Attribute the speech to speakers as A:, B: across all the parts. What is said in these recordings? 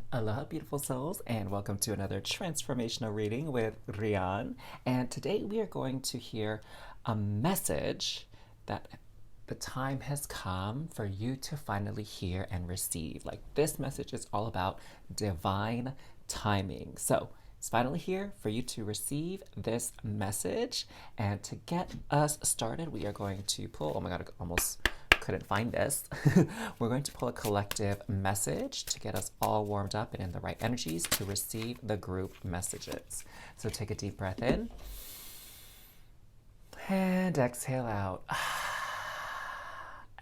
A: Aloha, beautiful souls, and welcome to another transformational reading with Rian. And today we are going to hear a message that the time has come for you to finally hear and receive. Like, this message is all about divine timing. So, it's finally here for you to receive this message. And to get us started, we are going to pull. Oh my god, I almost couldn't find this. We're going to pull a collective message to get us all warmed up and in the right energies to receive the group messages. So take a deep breath in and exhale out.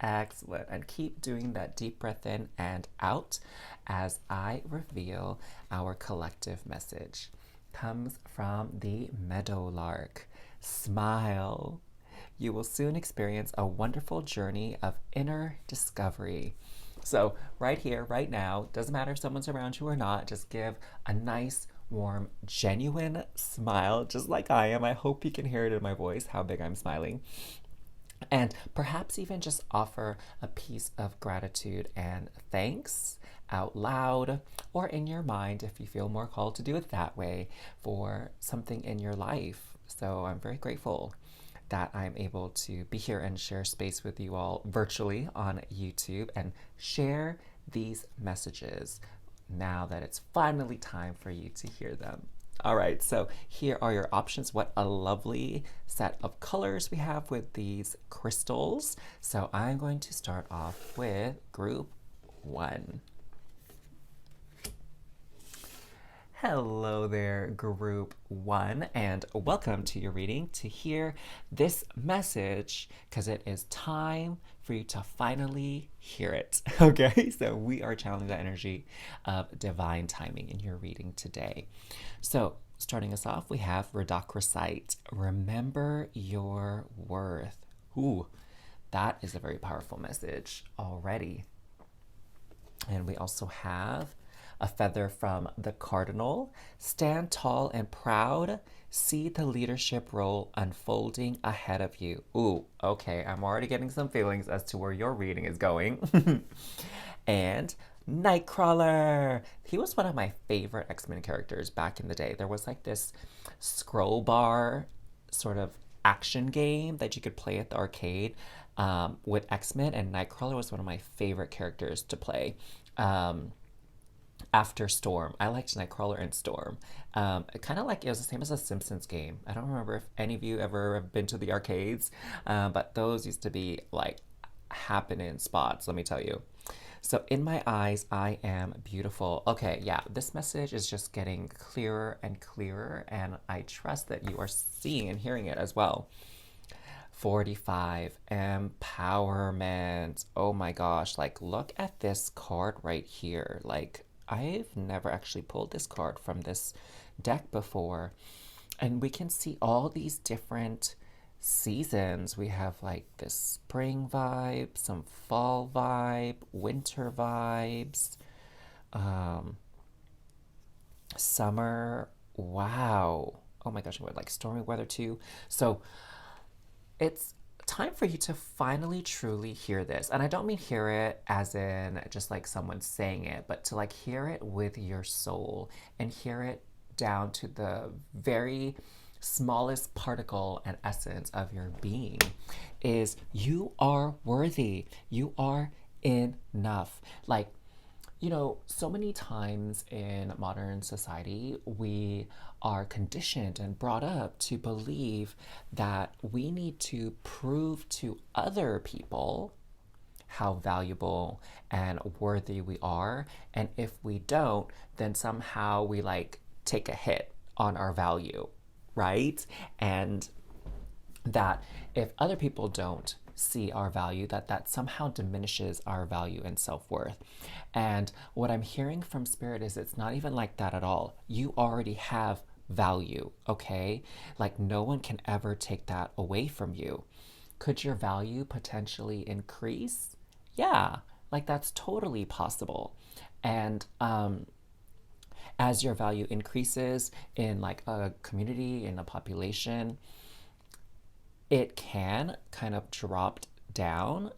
A: Excellent. And keep doing that deep breath in and out as I reveal our collective message. Comes from the meadowlark. Smile. You will soon experience a wonderful journey of inner discovery. So, right here, right now, doesn't matter if someone's around you or not, just give a nice, warm, genuine smile, just like I am. I hope you can hear it in my voice, how big I'm smiling. And perhaps even just offer a piece of gratitude and thanks out loud or in your mind if you feel more called to do it that way for something in your life. So I'm very grateful that I'm able to be here and share space with you all virtually on YouTube and share these messages now that it's finally time for you to hear them. All right, so here are your options. What a lovely set of colors we have with these crystals. So I'm going to start off with group one. Hello there, group one, and welcome to your reading to hear this message because it is time for you to finally hear it. Okay, so we are channeling the energy of divine timing in your reading today. So, starting us off, we have Redocrosite. Remember your worth. Ooh, that is a very powerful message already. And we also have a feather from the cardinal. Stand tall and proud. See the leadership role unfolding ahead of you. Ooh, okay, I'm already getting some feelings as to where your reading is going. And Nightcrawler. He was one of my favorite X-Men characters back in the day. There was like this scroll bar sort of action game that you could play at the arcade with X-Men, and Nightcrawler was one of my favorite characters to play. After Storm. I liked Nightcrawler and Storm. Kind of like it was the same as a Simpsons game. I don't remember if any of you ever have been to the arcades, but those used to be like happening spots, let me tell you. So, in my eyes, I am beautiful. Okay, yeah, this message is just getting clearer and clearer, and I trust that you are seeing and hearing it as well. 45, empowerment. Oh my gosh, like look at this card right here. Like, I've never actually pulled this card from this deck before. And we can see all these different seasons. We have like this spring vibe, some fall vibe, winter vibes, um, summer. Wow. Oh my gosh, what like stormy weather too. So it's time for you to finally truly hear this. And I don't mean hear it as in just like someone saying it, but to like hear it with your soul and hear it down to the very smallest particle and essence of your being is you are worthy. You are enough. Like, you know, so many times in modern society, we are conditioned and brought up to believe that we need to prove to other people how valuable and worthy we are. And if we don't, then somehow we like take a hit on our value, right? And that if other people don't see our value, that somehow diminishes our value and self-worth. And what I'm hearing from spirit is it's not even like that at all. You already have value, okay? Like no one can ever take that away from you. Could your value potentially increase? Yeah, like that's totally possible. And as your value increases in like a community, in a population, it can kind of drop down,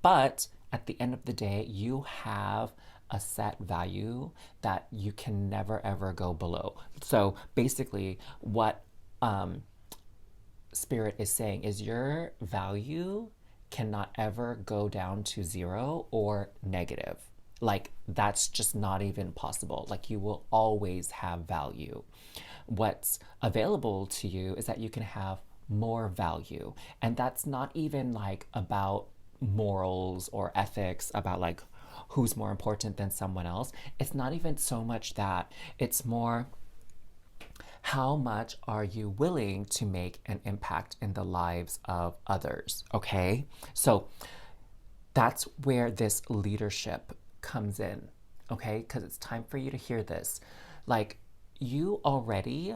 A: but at the end of the day, you have a set value that you can never ever go below. So basically, what Spirit is saying is your value cannot ever go down to 0 or negative. Like, that's just not even possible. Like, you will always have value. What's available to you is that you can have more value. And that's not even like about morals or ethics, about like who's more important than someone else. It's not even so much that. It's more, how much are you willing to make an impact in the lives of others? Okay? So that's where this leadership comes in. Okay? Because it's time for you to hear this. Like, you already,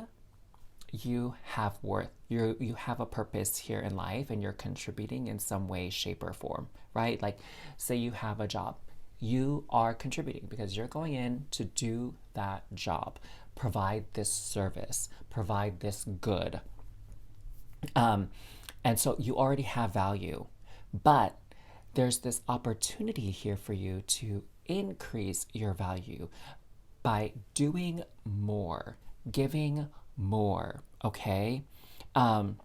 A: you have worth. You have a purpose here in life, and you're contributing in some way, shape, or form, right? Like, say you have a job. You are contributing because you're going in to do that job, provide this service, provide this good. And so you already have value, but there's this opportunity here for you to increase your value by doing more, giving more, okay? And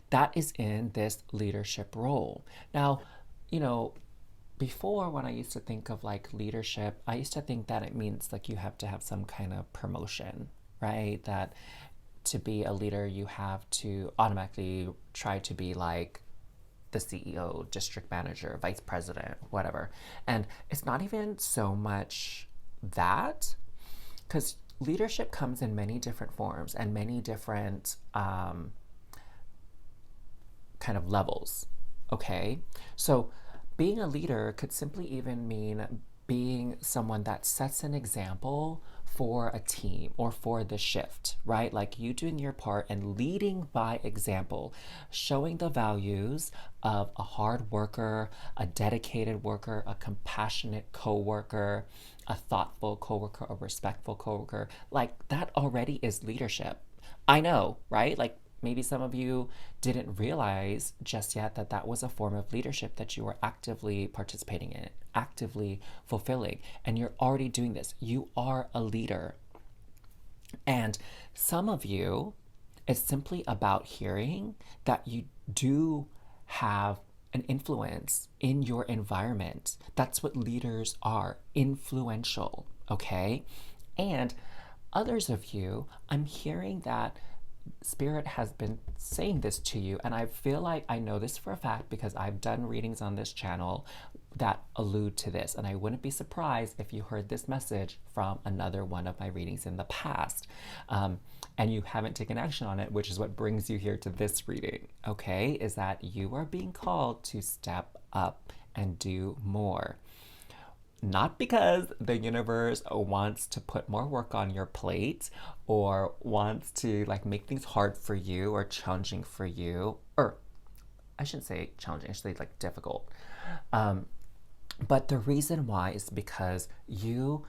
A: that is in this leadership role. Now, you know, before, when I used to think of like leadership, I used to think that it means like you have to have some kind of promotion, right? That to be a leader, you have to automatically try to be like the CEO, district manager, vice president, whatever. And it's not even so much that, because leadership comes in many different forms and many different kind of levels, okay? So being a leader could simply even mean being someone that sets an example for a team or for the shift, right? Like you doing your part and leading by example, showing the values of a hard worker, a dedicated worker, a compassionate coworker, a thoughtful coworker, a respectful coworker. Like that already is leadership. I know, right? Like maybe some of you didn't realize just yet that that was a form of leadership that you were actively participating in, actively fulfilling, and you're already doing this. You are a leader. And some of you, it's simply about hearing that you do have an influence in your environment. That's what leaders are, influential, okay? And others of you, I'm hearing that Spirit has been saying this to you, and I feel like I know this for a fact because I've done readings on this channel that allude to this, and I wouldn't be surprised if you heard this message from another one of my readings in the past, and you haven't taken action on it, which is what brings you here to this reading, okay? Is that you are being called to step up and do more. Not because the universe wants to put more work on your plate or wants to like make things hard for you or challenging for you, or I shouldn't say challenging, I should say like difficult. But the reason why is because you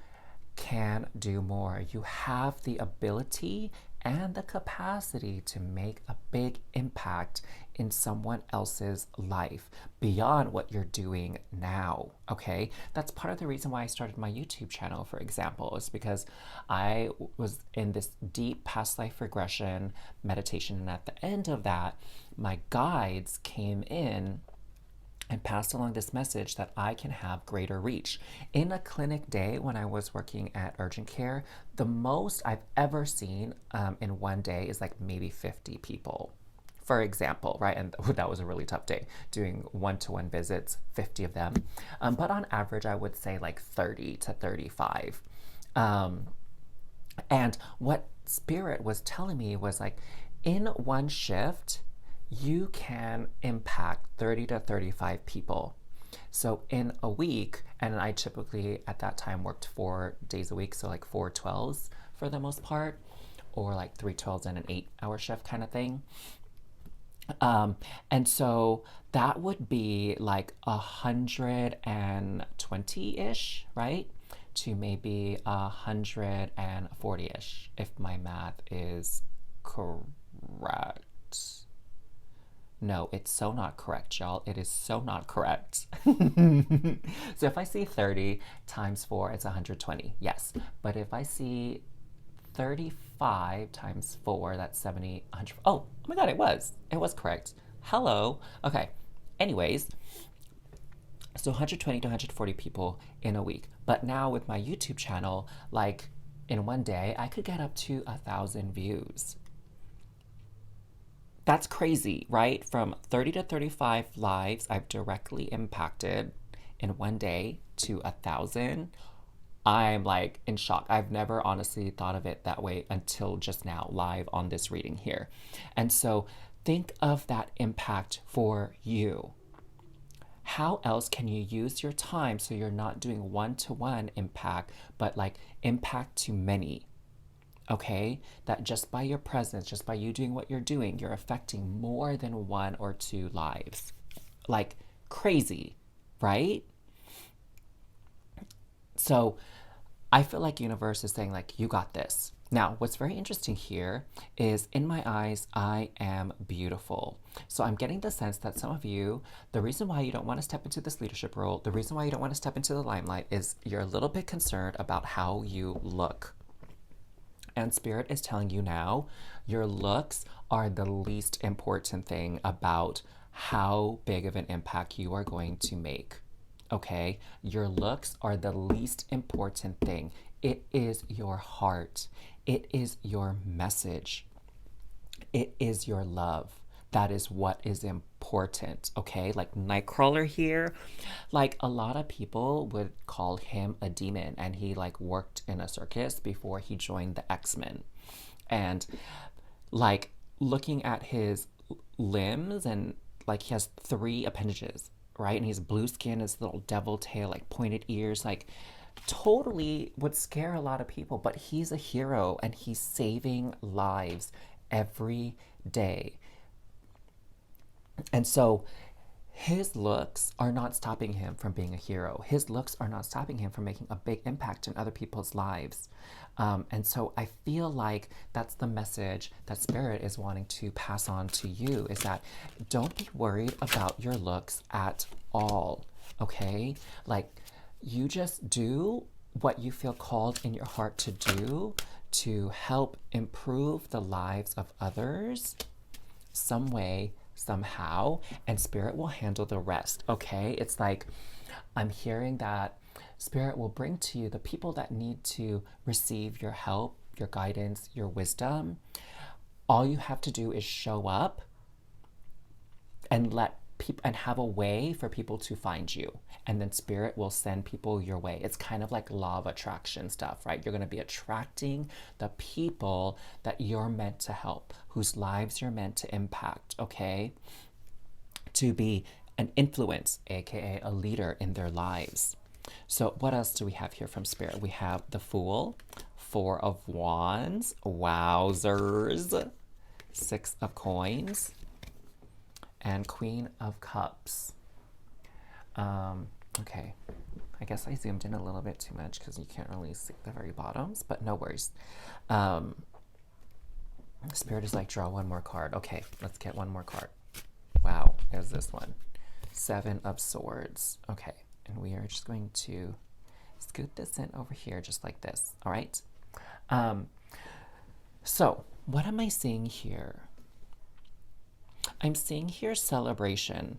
A: can do more. You have the ability and the capacity to make a big impact in someone else's life beyond what you're doing now, okay? That's part of the reason why I started my YouTube channel, for example, is because I was in this deep past life regression meditation, and at the end of that, my guides came in and passed along this message that I can have greater reach. In a clinic day when I was working at urgent care, the most I've ever seen in one day is like maybe 50 people, for example, right? And that was a really tough day, doing one-to-one visits, 50 of them. But on average, I would say like 30 to 35. And what Spirit was telling me was like, in one shift, you can impact 30 to 35 people. So in a week, and I typically at that time worked 4 days a week, so like 4 12s for the most part, or like 3 12s and an 8-hour shift kind of thing. And so that would be like 120-ish, right? To maybe 140-ish, if my math is correct. No, it's so not correct, y'all. It is so not correct. So if I see 30 times 4, it's 120. Yes. But if I see 35 times 4, that's 70, 100. Oh my God, it was. It was correct. Hello. Okay. Anyways, so 120 to 140 people in a week. But now with my YouTube channel, like in one day, I could get up to 1,000 views. That's crazy, right? From 30 to 35 lives I've directly impacted in one day to 1,000. I'm like in shock. I've never honestly thought of it that way until just now, live on this reading here. And so think of that impact for you. How else can you use your time so you're not doing one-to-one impact, but like impact to many? Okay, that just by your presence, just by you doing what you're doing, you're affecting more than 1 or 2 lives. Like crazy, right? So I feel like universe is saying like, you got this. Now, what's very interesting here is in my eyes, I am beautiful. So I'm getting the sense that some of you, the reason why you don't want to step into this leadership role, the reason why you don't want to step into the limelight is you're a little bit concerned about how you look. And Spirit is telling you now, your looks are the least important thing about how big of an impact you are going to make. Okay? Your looks are the least important thing. It is your heart. It is your message. It is your love. That is what is important, okay? Like Nightcrawler here, like a lot of people would call him a demon, and he like worked in a circus before he joined the X-Men. And like looking at his limbs, and like he has 3 appendages, right? And he's blue skin, his little devil tail, like pointed ears, like totally would scare a lot of people, but he's a hero and he's saving lives every day. And so his looks are not stopping him from being a hero. His looks are not stopping him from making a big impact in other people's lives. And so I feel like that's the message that Spirit is wanting to pass on to you, is that don't be worried about your looks at all, okay? Like, you just do what you feel called in your heart to do to help improve the lives of others some way, somehow, and Spirit will handle the rest, okay? It's like I'm hearing that Spirit will bring to you the people that need to receive your help, your guidance, your wisdom. All you have to do is show up and let people and have a way for people to find you, and then Spirit will send people your way. It's kind of like law of attraction stuff, right? You're going to be attracting the people that you're meant to help, whose lives you're meant to impact, okay? To be an influence, aka a leader in their lives. So what else do we have here from Spirit? We have the Fool, 4 of Wands, wowzers, 6 of Coins, and Queen of Cups. Okay, I guess I zoomed in a little bit too much because you can't really see the very bottoms, but no worries. Spirit is like, draw one more card. Okay, let's get one more card. Wow, there's this one. 7 of Swords. Okay, and we are just going to scoot this in over here just like this, all right? So, what am I seeing here? I'm seeing here celebration,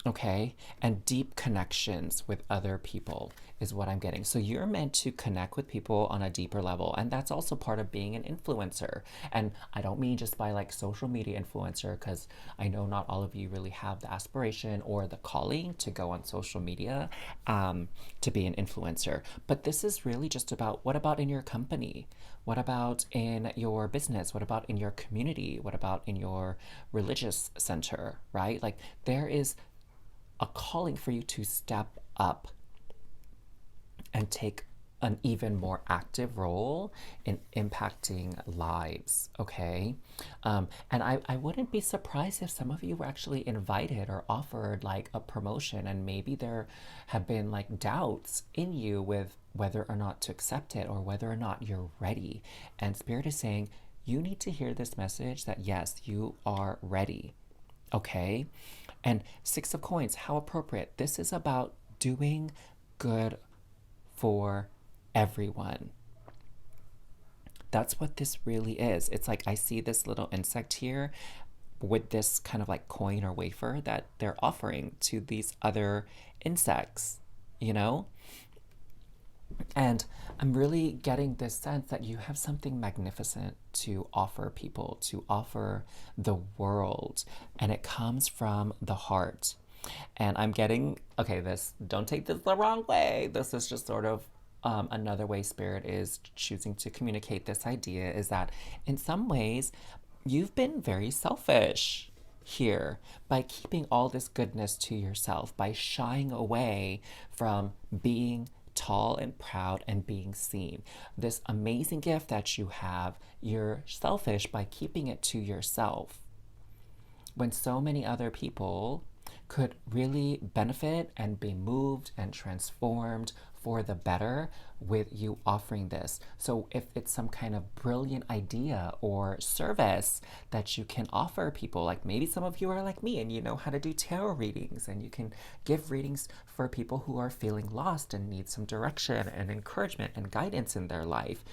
A: okay? And deep connections with other people is what I'm getting. So you're meant to connect with people on a deeper level, and that's also part of being an influencer. And I don't mean just by like social media influencer, because I know not all of you really have the aspiration or the calling to go on social media to be an influencer. But this is really just about, what about in your company? What about in your business? What about in your community? What about in your religious center, right? Like, there is a calling for you to step up and take an even more active role in impacting lives, okay? And I wouldn't be surprised if some of you were actually invited or offered like a promotion, and maybe there have been like doubts in you with whether or not to accept it or whether or not you're ready. And Spirit is saying, you need to hear this message that yes, you are ready. Okay? And Six of Coins, how appropriate. This is about doing good for everyone. That's what this really is. It's like I see this little insect here with this kind of like coin or wafer that they're offering to these other insects, you know? And I'm really getting this sense that you have something magnificent to offer people, to offer the world, and it comes from the heart. And I'm getting, okay, this, don't take this the wrong way. This is just sort of another way Spirit is choosing to communicate this idea is that in some ways, you've been very selfish here by keeping all this goodness to yourself, by shying away from being tall and proud and being seen. This amazing gift that you have, you're selfish by keeping it to yourself when so many other people could really benefit and be moved and transformed for the better with you offering this. So if it's some kind of brilliant idea or service that you can offer people, like maybe some of you are like me and you know how to do tarot readings and you can give readings for people who are feeling lost and need some direction and encouragement and guidance in their life.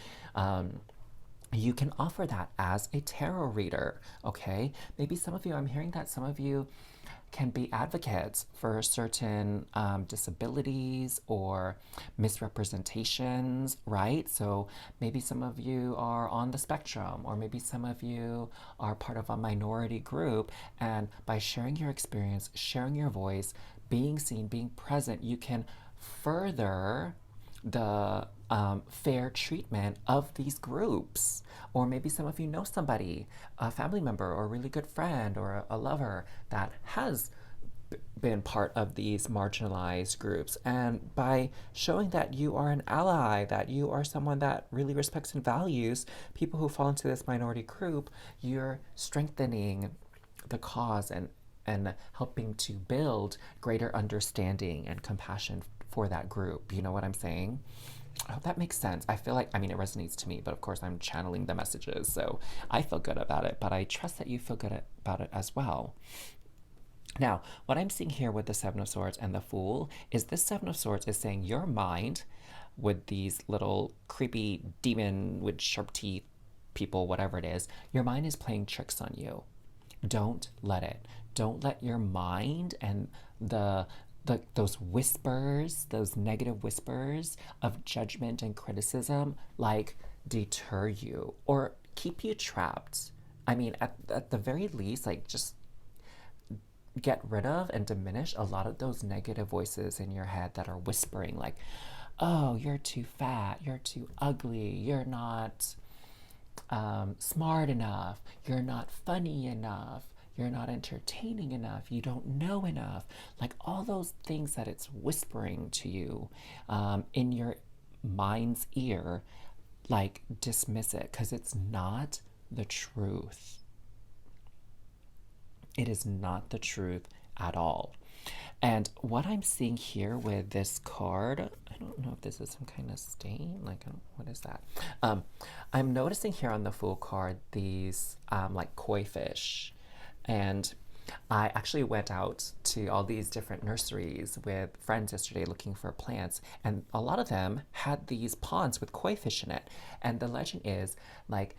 A: You can offer that as a tarot reader, okay? Maybe some of you, I'm hearing that some of you can be advocates for certain disabilities or misrepresentations, right? So maybe some of you are on the spectrum, or maybe some of you are part of a minority group, and by sharing your experience, sharing your voice, being seen, being present, you can further the fair treatment of these groups. Or maybe some of you know somebody, a family member or a really good friend or a lover that has been part of these marginalized groups. And by showing that you are an ally, that you are someone that really respects and values people who fall into this minority group, you're strengthening the cause and helping to build greater understanding and compassion for that group. You know what I'm saying? I hope that makes sense. I feel like, I mean, it resonates to me, but of course I'm channeling the messages, so I feel good about it, but I trust that you feel good about it as well. Now, what I'm seeing here with the Seven of Swords and the Fool is this Seven of Swords is saying your mind, with these little creepy demon with sharp teeth people, whatever it is, your mind is playing tricks on you. Don't let it. Don't let your mind and those whispers, those negative whispers of judgment and criticism, like deter you or keep you trapped. I mean, at the very least, like just get rid of and diminish a lot of those negative voices in your head that are whispering, like, oh, you're too fat, you're too ugly, you're not smart enough, you're not funny enough, you're not entertaining enough, you don't know enough. Like all those things that it's whispering to you in your mind's ear, like dismiss it because it's not the truth. It is not the truth at all. And what I'm seeing here with this card, I don't know if this is some kind of stain, like, what is that? I'm noticing here on the Fool card these like koi fish. And I actually went out to all these different nurseries with friends yesterday looking for plants, and a lot of them had these ponds with koi fish in it. And the legend is like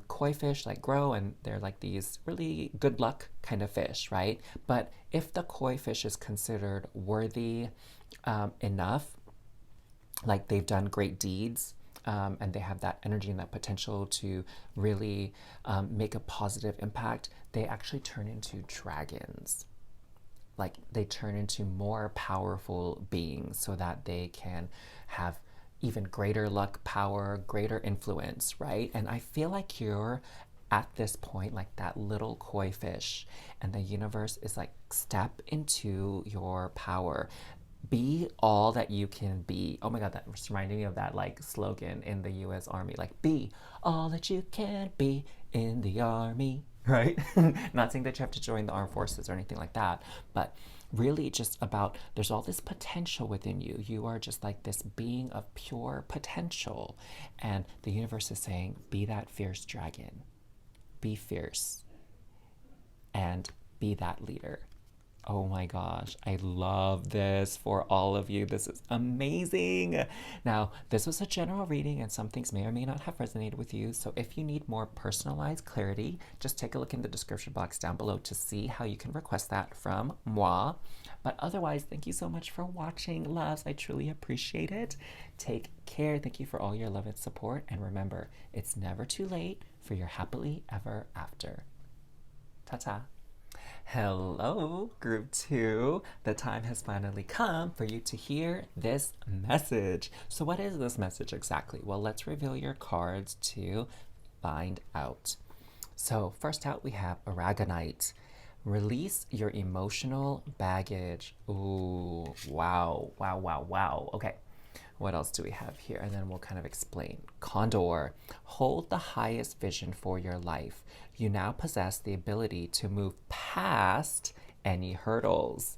A: koi fish like grow and they're like these really good luck kind of fish, right? But if the koi fish is considered worthy enough, like they've done great deeds, and they have that energy and that potential to really make a positive impact, they actually turn into dragons. Like they turn into more powerful beings so that they can have even greater luck, power, greater influence, right? And I feel like you're at this point like that little koi fish, and the universe is like, step into your power. Be all that you can be. Oh my God, that was reminding me of that like slogan in the US Army, like, be all that you can be in the Army. right? Not saying that you have to join the armed forces or anything like that, but really just about there's all this potential within you. You are just like this being of pure potential. And the universe is saying, be that fierce dragon, be fierce, and be that leader. Oh my gosh, I love this for all of you. This is amazing. Now, this was a general reading and some things may or may not have resonated with you. So if you need more personalized clarity, just take a look in the description box down below to see how you can request that from moi. But otherwise, thank you so much for watching, loves. I truly appreciate it. Take care. Thank you for all your love and support. And remember, it's never too late for your happily ever after. Ta-ta. Hello, group 2. The time has finally come for you to hear this message. So what is this message exactly? Well, let's reveal your cards to find out. So first out, we have Aragonite. Release your emotional baggage. Ooh, wow, wow, wow, wow. Okay. What else do we have here? And then we'll kind of explain. Condor, hold the highest vision for your life. You now possess the ability to move past any hurdles.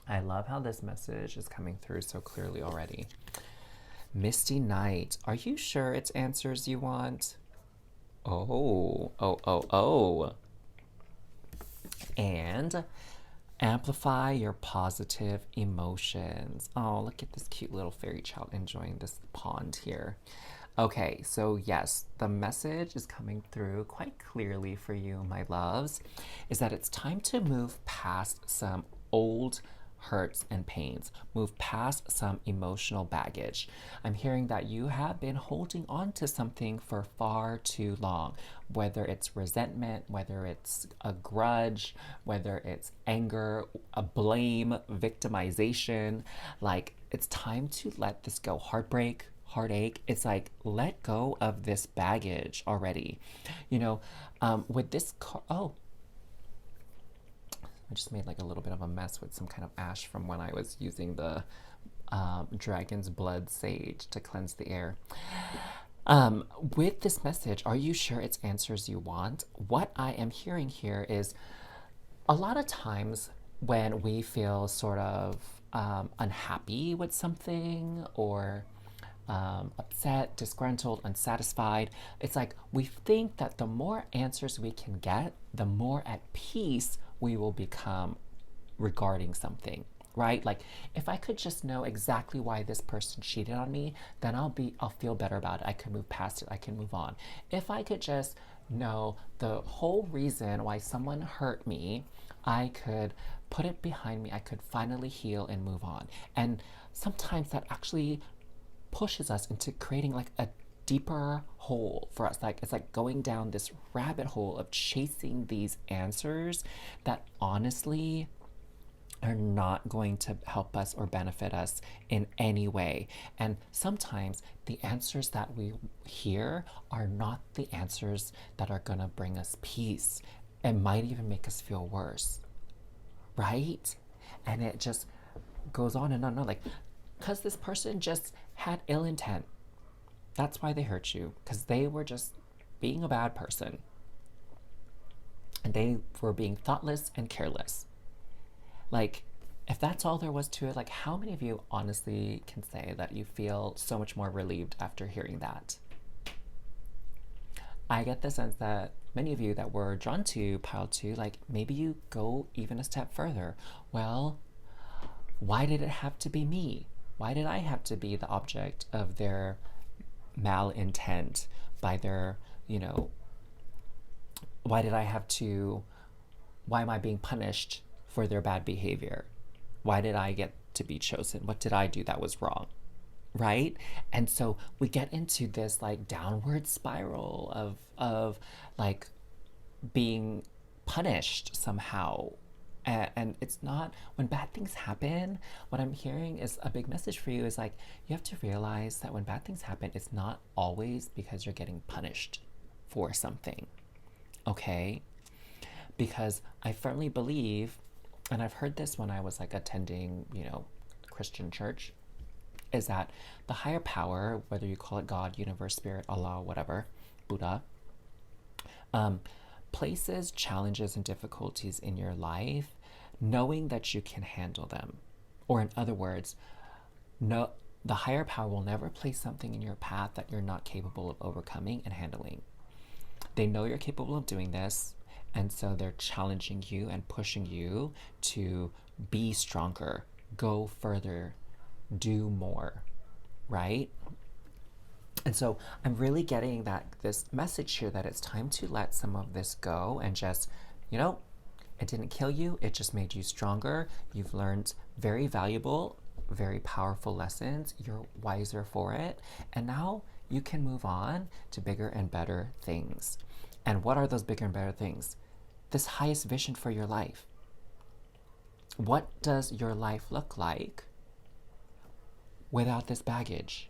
A: I love how this message is coming through so clearly already. Misty Night, are you sure it's answers you want? Oh. And amplify your positive emotions. Oh, look at this cute little fairy child enjoying this pond here. Okay, so yes, the message is coming through quite clearly for you, my loves, is that it's time to move past some old hurts and pains, move past some emotional baggage. I'm hearing that you have been holding on to something for far too long, whether it's resentment, whether it's a grudge, whether it's anger, a blame, victimization. Like, it's time to let this go. Heartbreak, heartache, it's like, let go of this baggage already. You know, with this I just made like a little bit of a mess with some kind of ash from when I was using the dragon's blood sage to cleanse the air. With this message, are you sure it's answers you want? What I am hearing here is a lot of times when we feel sort of unhappy with something or upset, disgruntled, unsatisfied, it's like we think that the more answers we can get, the more at peace we will become regarding something, right? Like, if I could just know exactly why this person cheated on me, then I'll feel better about it. I can move past it. I can move on. If I could just know the whole reason why someone hurt me, I could put it behind me. I could finally heal and move on. And sometimes that actually pushes us into creating like a deeper hole for us. Like, it's like going down this rabbit hole of chasing these answers that honestly are not going to help us or benefit us in any way. And sometimes the answers that we hear are not the answers that are gonna bring us peace. It might even make us feel worse, right? And it just goes on and on and on. Like, because this person just had ill intent. That's why they hurt you, because they were just being a bad person. And they were being thoughtless and careless. Like, if that's all there was to it, like, how many of you honestly can say that you feel so much more relieved after hearing that? I get the sense that many of you that were drawn to pile 2, like, maybe you go even a step further. Well, why did it have to be me? Why did I have to be the object of their malintent, by their, why am I being punished for their bad behavior? Why did I get to be chosen? What did I do that was wrong? Right? And so we get into this like downward spiral of like being punished somehow. And it's not, when bad things happen, what I'm hearing is a big message for you is like, you have to realize that when bad things happen, it's not always because you're getting punished for something, okay? Because I firmly believe, and I've heard this when I was like attending, Christian church, is that the higher power, whether you call it God, universe, spirit, Allah, whatever, Buddha, um, places challenges and difficulties in your life knowing that you can handle them. Or in other words, no, the higher power will never place something in your path that you're not capable of overcoming and handling. They know you're capable of doing this, and so they're challenging you and pushing you to be stronger, go further, do more, right? And so I'm really getting that this message here that it's time to let some of this go and just, you know, it didn't kill you, it just made you stronger. You've learned very valuable, very powerful lessons. You're wiser for it. And now you can move on to bigger and better things. And what are those bigger and better things? This highest vision for your life. What does your life look like without this baggage?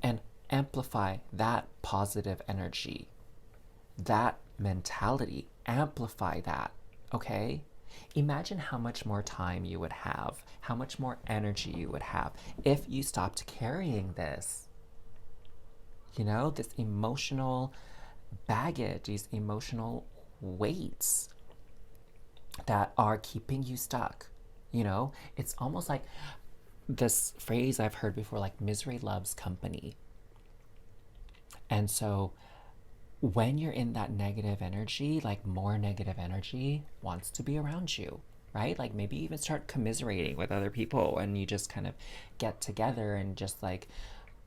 A: And amplify that positive energy, that mentality, amplify that, okay? Imagine how much more time you would have, how much more energy you would have if you stopped carrying this, you know, this emotional baggage, these emotional weights that are keeping you stuck. You know, it's almost like this phrase I've heard before, like misery loves company. And so when you're in that negative energy, like more negative energy wants to be around you, right? Like maybe even start commiserating with other people and you just kind of get together and just like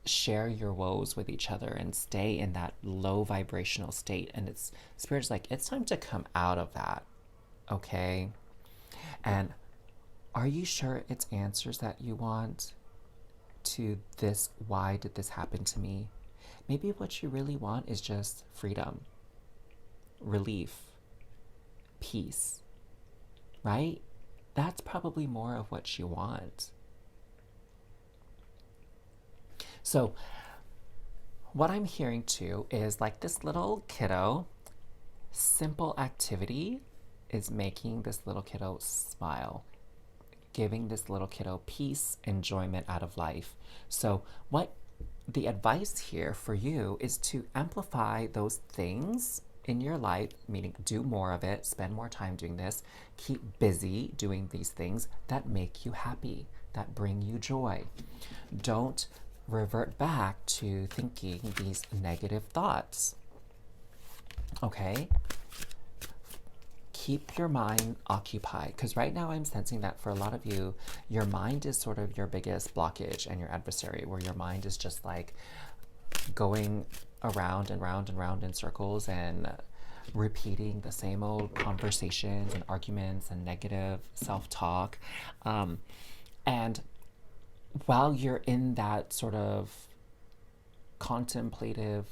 A: share your woes with each other and stay in that low vibrational state. And it's spirit's like, it's time to come out of that, okay? And are you sure it's answers that you want to this? Why did this happen to me? Maybe what you really want is just freedom, relief, peace, right? That's probably more of what you want. So, what I'm hearing too is like this little kiddo, simple activity is making this little kiddo smile, giving this little kiddo peace, enjoyment out of life. So, what the advice here for you is to amplify those things in your life, meaning do more of it, spend more time doing this, keep busy doing these things that make you happy, that bring you joy. Don't revert back to thinking these negative thoughts. Okay? Keep your mind occupied, because right now I'm sensing that for a lot of you, your mind is sort of your biggest blockage and your adversary, where your mind is just like going around and round and round in circles and repeating the same old conversations and arguments and negative self-talk. And while you're in that sort of contemplative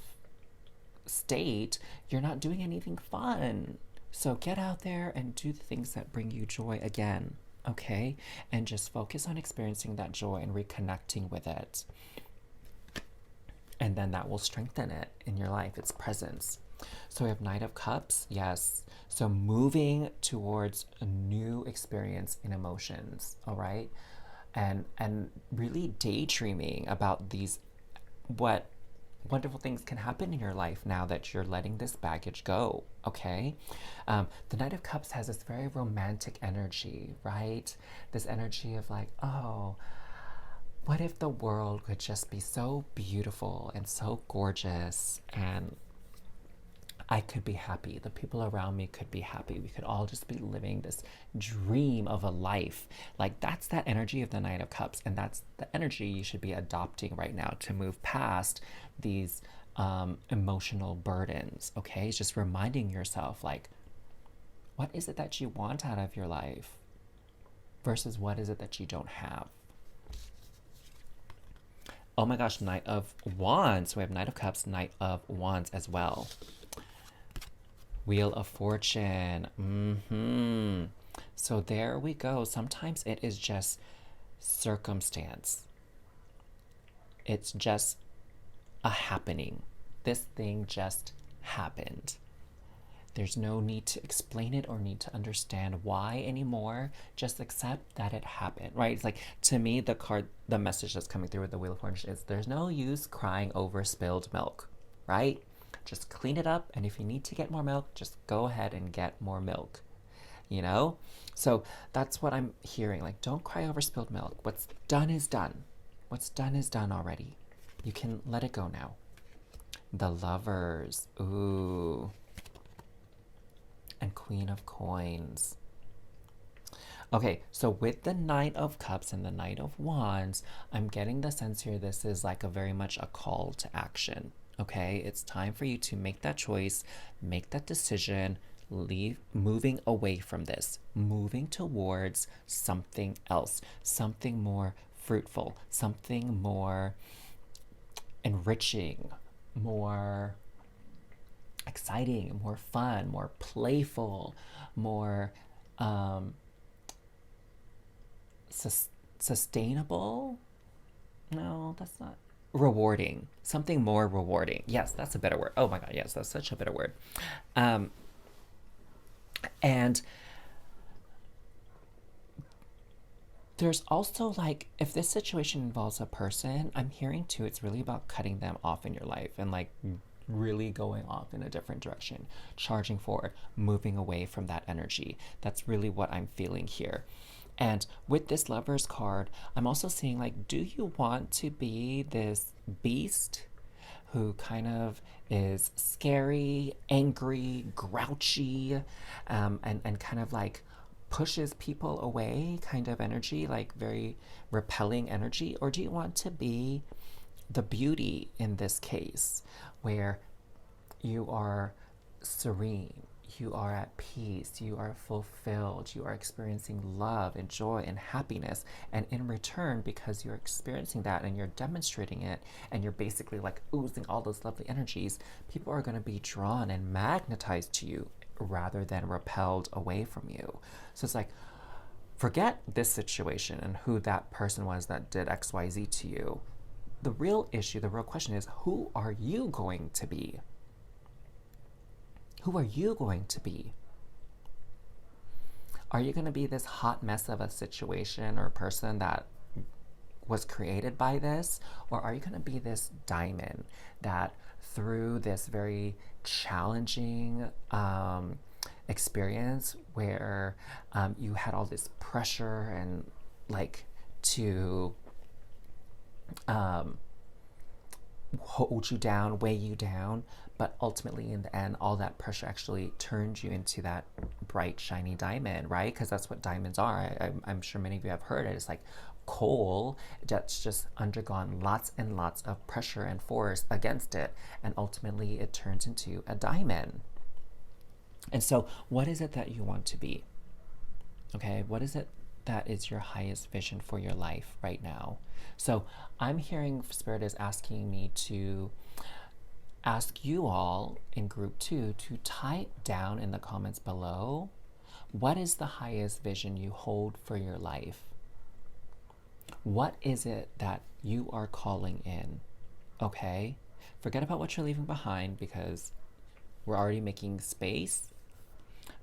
A: state, you're not doing anything fun. So get out there and do the things that bring you joy again, okay? And just focus on experiencing that joy and reconnecting with it. And then that will strengthen it in your life, its presence. So we have Knight of Cups, yes. So moving towards a new experience in emotions, all right? And really daydreaming about these, what wonderful things can happen in your life now that you're letting this baggage go, okay? The Knight of Cups has this very romantic energy, right? This energy of like, oh, what if the world could just be so beautiful and so gorgeous and I could be happy, the people around me could be happy, we could all just be living this dream of a life. Like that's that energy of the Knight of Cups, and that's the energy you should be adopting right now to move past these emotional burdens, okay? It's just reminding yourself like, what is it that you want out of your life versus what is it that you don't have? Oh my gosh, Knight of Wands. So we have Knight of Cups, Knight of Wands as well. Wheel of Fortune. So there we go. Sometimes it is just circumstance. It's just a happening. This thing just happened. There's no need to explain it or need to understand why anymore. Just accept that it happened, right? It's like, to me, the message that's coming through with the Wheel of Fortune is there's no use crying over spilled milk, right? Just clean it up. And if you need to get more milk, just go ahead and get more milk, you know? So that's what I'm hearing. Like, don't cry over spilled milk. What's done is done. What's done is done already. You can let it go now. The Lovers. Ooh. And Queen of Coins. Okay, so with the Knight of Cups and the Knight of Wands, I'm getting the sense here this is like a very much a call to action. Okay, it's time for you to make that choice, make that decision, moving away from this, moving towards something else, something more fruitful, something more enriching, more exciting, more fun, more playful, more sustainable. No, that's not rewarding. Something more rewarding. Yes, that's a better word. Oh my God, yes, that's such a better word. And there's also, like, if this situation involves a person, I'm hearing too, it's really about cutting them off in your life and like really going off in a different direction, charging forward, moving away from that energy. That's really what I'm feeling here. And with this Lovers card, I'm also seeing, like, do you want to be this beast who kind of is scary, angry, grouchy, and kind of like pushes people away kind of energy, like very repelling energy? Or do you want to be the beauty in this case, where you are serene, you are at peace, you are fulfilled, you are experiencing love and joy and happiness, and in return, because you're experiencing that and you're demonstrating it and you're basically like oozing all those lovely energies, people are going to be drawn and magnetized to you rather than repelled away from you. So it's like, forget this situation and who that person was that did XYZ to you. The real issue, the real question is, who are you going to be? Who are you going to be? Are you going to be this hot mess of a situation or person that was created by this? Or are you going to be this diamond that through this very challenging experience where you had all this pressure and like to hold you down, weigh you down, but ultimately in the end, all that pressure actually turned you into that bright, shiny diamond, right? Because that's what diamonds are. I'm sure many of you have heard it. It's like coal that's just undergone lots and lots of pressure and force against it, and ultimately it turns into a diamond. And so what is it that you want to be? Okay, what is it that is your highest vision for your life right now? So I'm hearing Spirit is asking me to ask you all in group 2 to type down in the comments below, what is the highest vision you hold for your life? What is it that you are calling in? Okay? Forget about what you're leaving behind, because we're already making space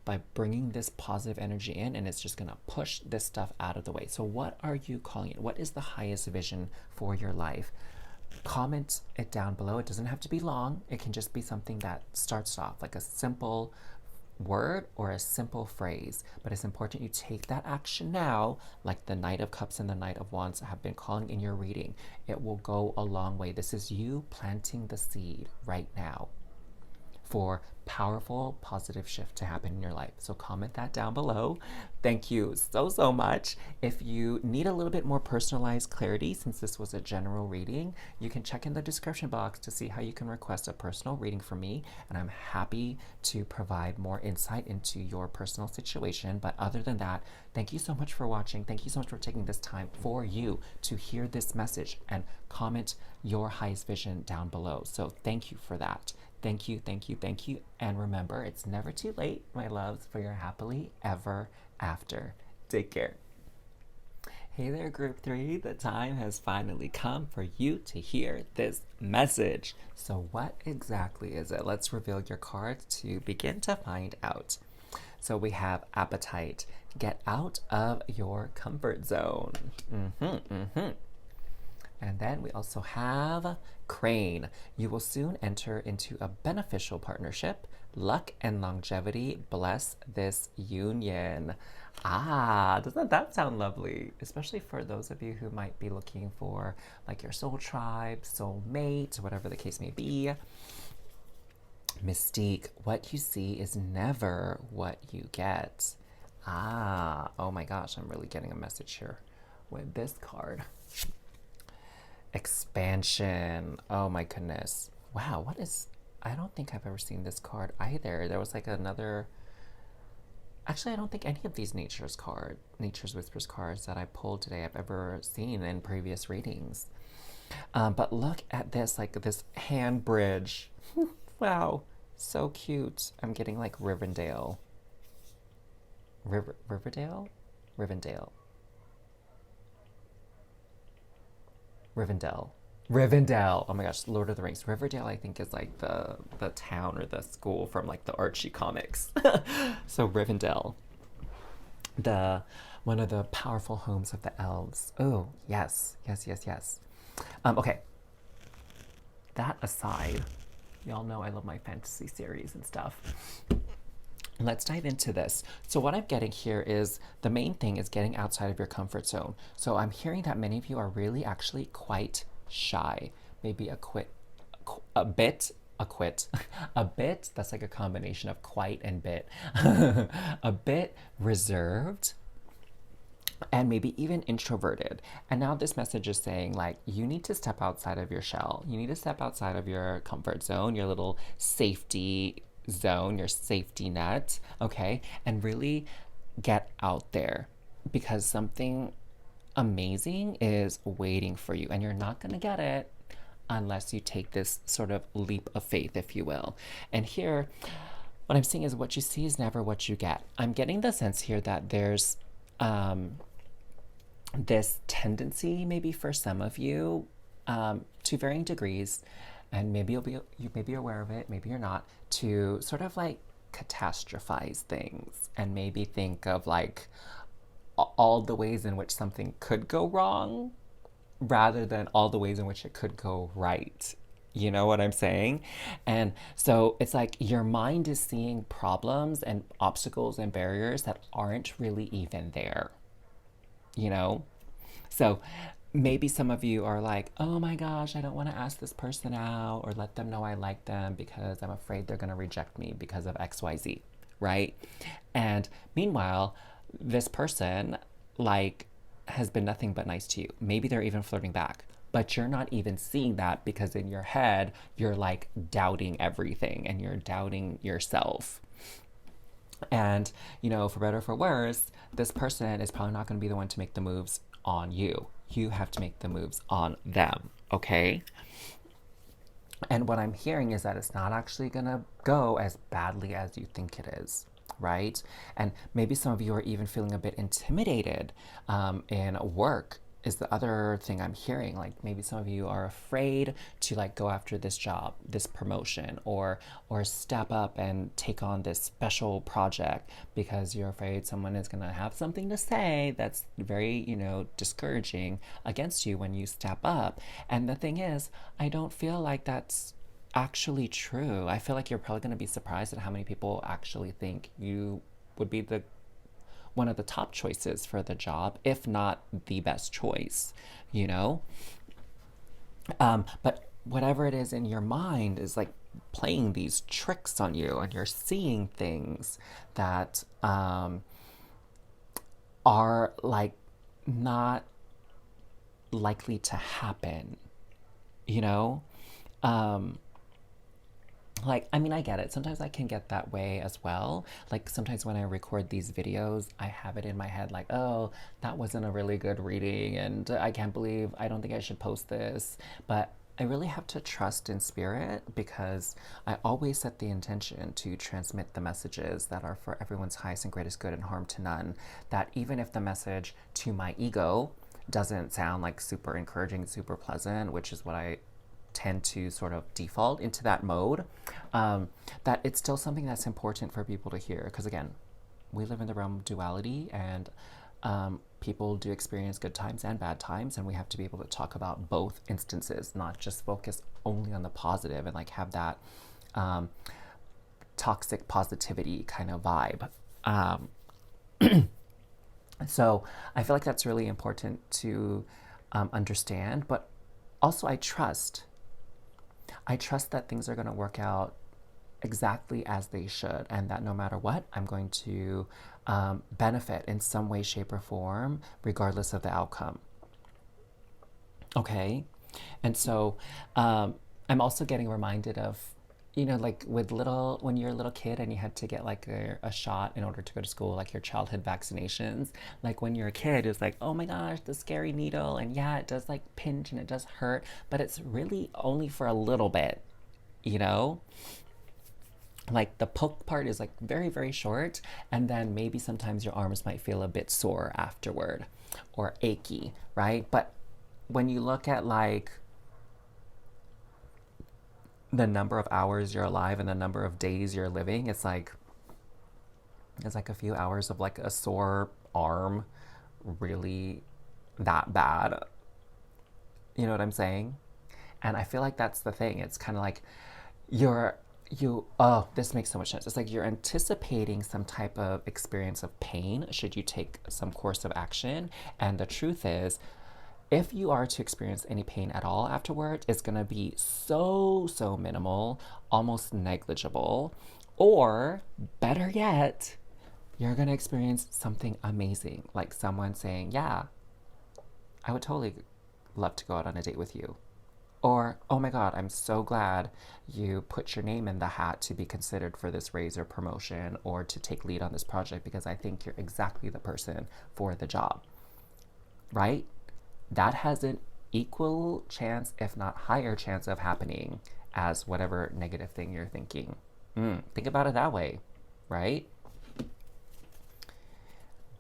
A: by bringing this positive energy in, and it's just going to push this stuff out of the way. So what are you calling it? What is the highest vision for your life? Comment it down below. It doesn't have to be long. It can just be something that starts off like a simple word or a simple phrase, but it's important you take that action now, like the Knight of Cups and the Knight of Wands have been calling in your reading. It will go a long way. This is you planting the seed right now for powerful, positive shift to happen in your life. So comment that down below. Thank you so much. If you need a little bit more personalized clarity, since this was a general reading, you can check in the description box to see how you can request a personal reading from me, and I'm happy to provide more insight into your personal situation. But other than that, thank you so much for watching. Thank you so much for taking this time for you to hear this message and comment your highest vision down below. So thank you for that. Thank you, thank you, thank you. And remember, it's never too late, my loves, for your happily ever after. Take care. Hey there, Group 3. The time has finally come for you to hear this message. So, what exactly is it? Let's reveal your cards to begin to find out. So, we have Appetite. Get out of your comfort zone. And then we also have Crane. You will soon enter into a beneficial partnership. Luck and longevity bless this union. Ah, doesn't that sound lovely? Especially for those of you who might be looking for like your soul tribe, soul mate, whatever the case may be. Mystique, what you see is never what you get. Ah, oh my gosh, I'm really getting a message here with this card. Expansion. Oh my goodness. Wow, what is... I don't think I've ever seen this card either. There was like another... Actually, I don't think any of these Nature's Whispers cards that I pulled today I've ever seen in previous readings. But look at this, like this hand bridge. Wow, so cute. I'm getting like Rivendell. Riverdale? Rivendell. Rivendell. Rivendell. Oh my gosh, Lord of the Rings. Riverdale, I think, is like the town or the school from like the Archie comics. So Rivendell, the one of the powerful homes of the elves. Oh yes, yes, yes, yes. Okay. That aside, y'all know I love my fantasy series and stuff. Let's dive into this. So what I'm getting here is the main thing is getting outside of your comfort zone. So I'm hearing that many of you are really actually quite shy. Maybe a bit, that's like a combination of quite and bit. A bit reserved and maybe even introverted. And now this message is saying like, you need to step outside of your shell. You need to step outside of your comfort zone, your little safety zone, your safety net, okay? And really get out there because something amazing is waiting for you and you're not gonna get it unless you take this sort of leap of faith, if you will. And here, what I'm seeing is what you see is never what you get. I'm getting the sense here that there's this tendency maybe for some of you to varying degrees, and maybe you may be aware of it, maybe you're not, to sort of like catastrophize things and maybe think of like all the ways in which something could go wrong rather than all the ways in which it could go right. You know what I'm saying? And so it's like your mind is seeing problems and obstacles and barriers that aren't really even there, you know? So maybe some of you are like, oh my gosh, I don't want to ask this person out or let them know I like them because I'm afraid they're going to reject me because of XYZ, right? And meanwhile, this person like has been nothing but nice to you. Maybe they're even flirting back, but you're not even seeing that because in your head, you're like doubting everything and you're doubting yourself. And, you know, for better or for worse, this person is probably not going to be the one to make the moves on you. You have to make the moves on them, okay? And what I'm hearing is that it's not actually going to go as badly as you think it is, right? And maybe some of you are even feeling a bit intimidated in work is the other thing I'm hearing. Like maybe some of you are afraid to like go after this job, this promotion, or step up and take on this special project because you're afraid someone is gonna have something to say that's very, you know, discouraging against you when you step up. And the thing is, I don't feel like that's actually true. I feel like you're probably gonna be surprised at how many people actually think you would be the one of the top choices for the job, if not the best choice, you know? But whatever it is in your mind is like playing these tricks on you, and you're seeing things that are like not likely to happen, you know? Like, I mean, I get it. Sometimes I can get that way as well. Like, sometimes when I record these videos, I have it in my head like, oh, that wasn't a really good reading, and I can't believe, I don't think I should post this. But I really have to trust in spirit because I always set the intention to transmit the messages that are for everyone's highest and greatest good and harm to none. That even if the message to my ego doesn't sound like super encouraging, super pleasant, which is what I tend to sort of default into that mode, that it's still something that's important for people to hear. Because again, we live in the realm of duality, and people do experience good times and bad times, and we have to be able to talk about both instances, not just focus only on the positive and like have that toxic positivity kind of vibe. So I feel like that's really important to understand, but also I trust that things are going to work out exactly as they should, and that no matter what, I'm going to benefit in some way, shape, or form, regardless of the outcome. Okay? And so I'm also getting reminded of, like when you're a little kid and you had to get like a shot in order to go to school, like your childhood vaccinations. Like when you're a kid, it's like, oh my gosh, the scary needle. And yeah, it does like pinch and it does hurt, but it's really only for a little bit, you know? Like the poke part is like very, very short. And then maybe sometimes your arms might feel a bit sore afterward or achy, right? But when you look at like the number of hours you're alive and the number of days you're living, it's like a few hours of like a sore arm really that bad. You know what I'm saying? And I feel like that's the thing. It's kind of like you're oh, this makes so much sense. It's like you're anticipating some type of experience of pain should you take some course of action. And the truth is, if you are to experience any pain at all afterward, it's going to be so, so minimal, almost negligible. Or better yet, you're going to experience something amazing, like someone saying, yeah, I would totally love to go out on a date with you. Or, oh my God, I'm so glad you put your name in the hat to be considered for this raise or promotion or to take lead on this project because I think you're exactly the person for the job, right? That has an equal chance, if not higher chance of happening as whatever negative thing you're thinking. Think about it that way, right?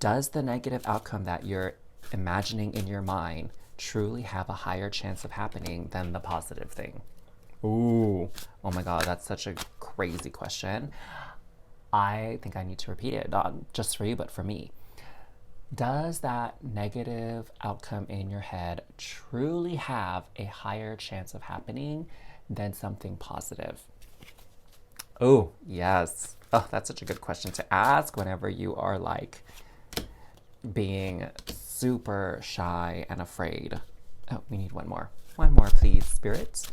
A: Does the negative outcome that you're imagining in your mind truly have a higher chance of happening than the positive thing? Ooh, oh my God, that's such a crazy question. I think I need to repeat it, not just for you, but for me. Does that negative outcome in your head truly have a higher chance of happening than something positive? Oh, yes. Oh, that's such a good question to ask whenever you are like being super shy and afraid. Oh, we need one more. One more, please, spirits.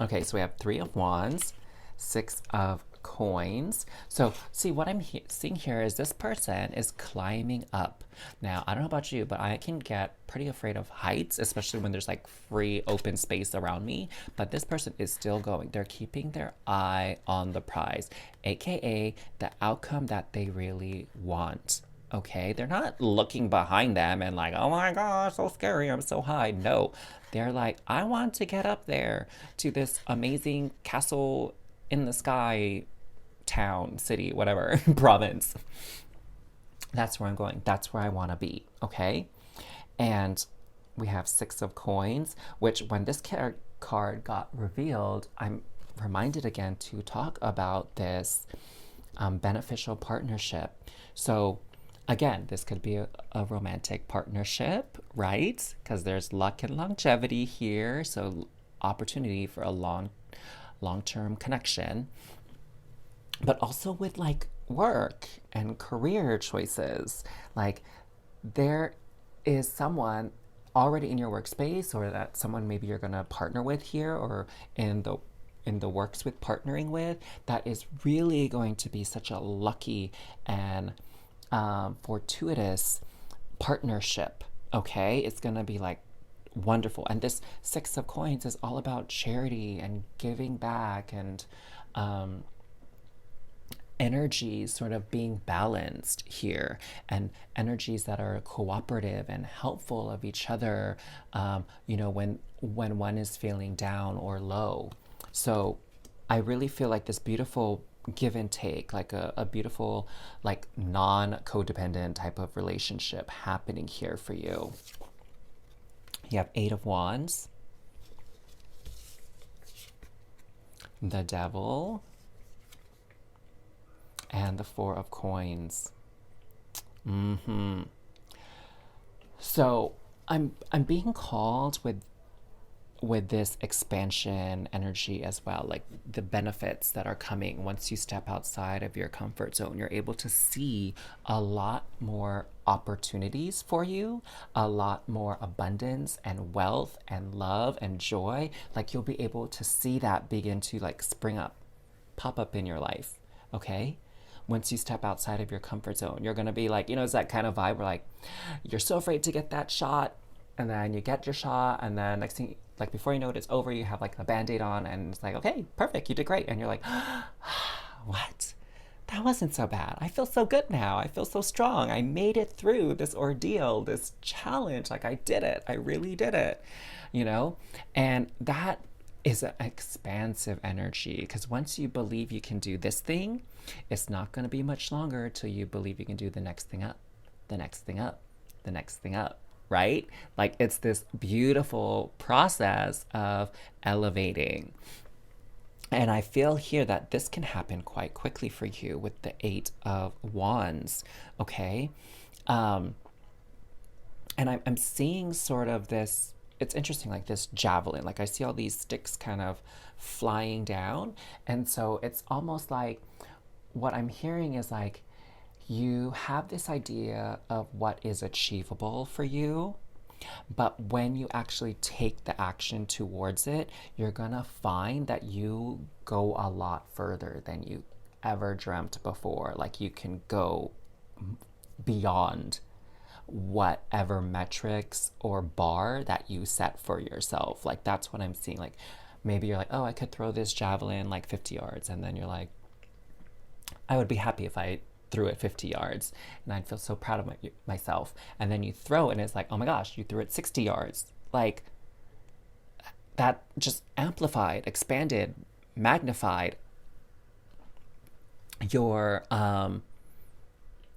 A: Okay, so we have 3 of Wands, 6 of Coins. So see, what I'm seeing here is this person is climbing up. Now, I don't know about you, but I can get pretty afraid of heights, especially when there's like free open space around me. But this person is still going. They're keeping their eye on the prize, aka the outcome that they really want. Okay, they're not looking behind them and like, oh my gosh, so scary, I'm so high. No, they're like, I want to get up there to this amazing castle in the sky, town, city, whatever, province. That's where I'm going. That's where I want to be. Okay. And we have 6 of Coins, which when this card got revealed, I'm reminded again to talk about this beneficial partnership. So again, this could be a romantic partnership, right? Because there's luck and longevity here. So opportunity for a long-term connection, but also with like work and career choices. Like there is someone already in your workspace, or that someone maybe you're going to partner with here, or in the works with partnering with, that is really going to be such a lucky and fortuitous partnership. Okay, it's going to be like wonderful. And this 6 of Coins is all about charity and giving back and energies sort of being balanced here, and energies that are cooperative and helpful of each other, when one is feeling down or low. So I really feel like this beautiful give and take, like a beautiful, like non-codependent type of relationship happening here for you. You have Eight of Wands, the Devil, and the Four of Coins. So I'm being called with this expansion energy as well, like the benefits that are coming once you step outside of your comfort zone. You're able to see a lot more opportunities for you, a lot more abundance and wealth and love and joy. Like you'll be able to see that begin to like spring up, pop up in your life, okay? Once you step outside of your comfort zone, you're gonna be like, it's that kind of vibe where like, you're so afraid to get that shot, and then you get your shot, and then next thing, like before you know it, it's over, you have like a band-aid on, and it's like, okay, perfect, you did great. And you're like, what? That wasn't so bad. I feel so good now. I feel so strong. I made it through this ordeal, this challenge. Like I did it. I really did it, you know? And that is an expansive energy, because once you believe you can do this thing, it's not going to be much longer till you believe you can do the next thing up, the next thing up, the next thing up, right? Like it's this beautiful process of elevating. And I feel here that this can happen quite quickly for you with the Eight of Wands, okay? And I'm seeing sort of this, it's interesting, like this javelin. Like I see all these sticks kind of flying down. And so it's almost like what I'm hearing is like you have this idea of what is achievable for you. But when you actually take the action towards it, you're gonna find that you go a lot further than you ever dreamt before. Like you can go beyond whatever metrics or bar that you set for yourself. Like that's what I'm seeing. Like maybe you're like, oh, I could throw this javelin like 50 yards. And then you're like, I would be happy if I threw it 50 yards and I'd feel so proud of myself. And then you throw it and it's like, oh my gosh, you threw it 60 yards. Like that just amplified, expanded, magnified your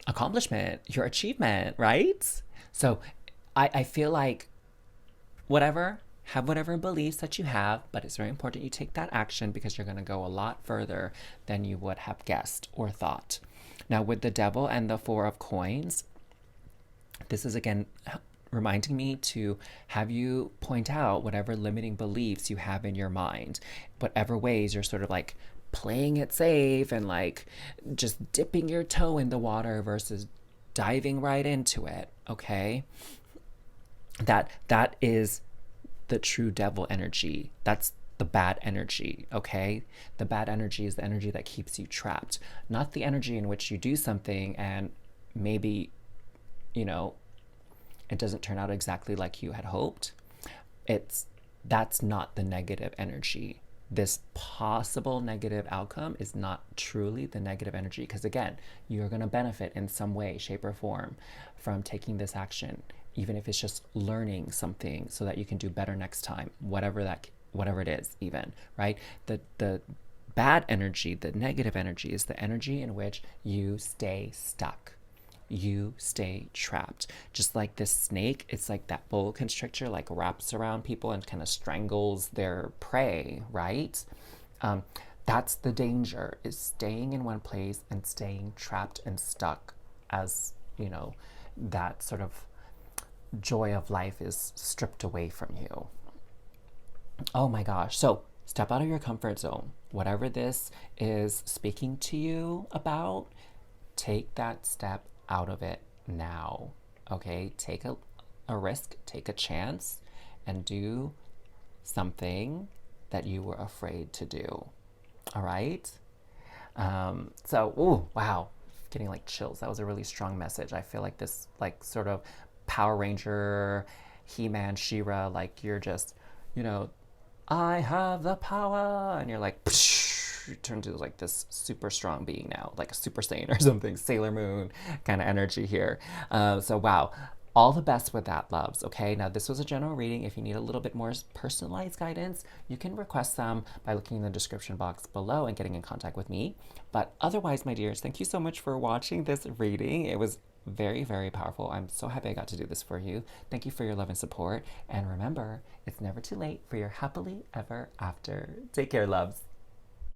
A: accomplishment, your achievement, right? So I feel like have whatever beliefs that you have, but it's very important you take that action, because you're going to go a lot further than you would have guessed or thought. Now, with the Devil and the Four of Coins, this is again reminding me to have you point out whatever limiting beliefs you have in your mind, whatever ways you're sort of like playing it safe and like just dipping your toe in the water versus diving right into it, okay? That is the true devil energy. That's the bad energy, okay? The bad energy is the energy that keeps you trapped, not the energy in which you do something and maybe, it doesn't turn out exactly like you had hoped. That's not the negative energy. This possible negative outcome is not truly the negative energy, because again, you're going to benefit in some way, shape, or form from taking this action, even if it's just learning something so that you can do better next time, whatever it is, even, right? The bad energy, the negative energy, is the energy in which you stay stuck. You stay trapped. Just like this snake, it's like that boa constrictor, like wraps around people and kind of strangles their prey, right? That's the danger, is staying in one place and staying trapped and stuck, as that sort of joy of life is stripped away from you. Oh my gosh. So step out of your comfort zone. Whatever this is speaking to you about, take that step out of it now. Okay? Take a risk, take a chance, and do something that you were afraid to do. All right? Wow. Getting like chills. That was a really strong message. I feel like this, like, sort of Power Ranger, He-Man, She-Ra, like you're just, I have the power, and you're like, you turn to like this super strong being now, like a Super Saiyan or something, Sailor Moon kind of energy here. So wow, All the best with that, loves. Okay, now this was a general reading. If you need a little bit more personalized guidance, you can request them by looking in the description box below and getting in contact with me. But otherwise, my dears, thank you so much for watching this reading. It was very, very powerful. I'm so happy I got to do this for you. Thank you for your love and support. And remember, it's never too late for your happily ever after. Take care, loves.